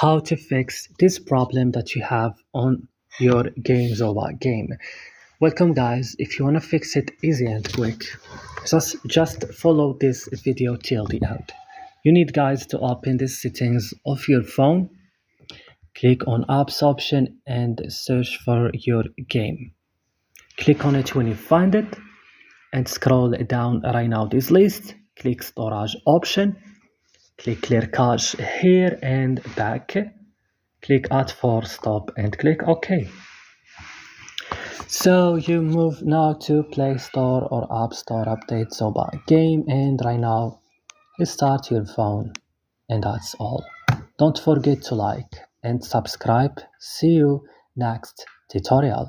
how to fix this problem that you have on your game Zooba game. Welcome guys, if you want to fix it easy and quick, just follow this video till the end. You need guys to open the settings of your phone, click on apps option and search for your game. Click on it when you find it and scroll down right now this list, click storage option, click clear cache here and back, click add for stop and click OK. So you move now to Play Store or App Store, update Zooba game, and right now restart your phone, and that's all. Don't forget to like and subscribe. See you next tutorial.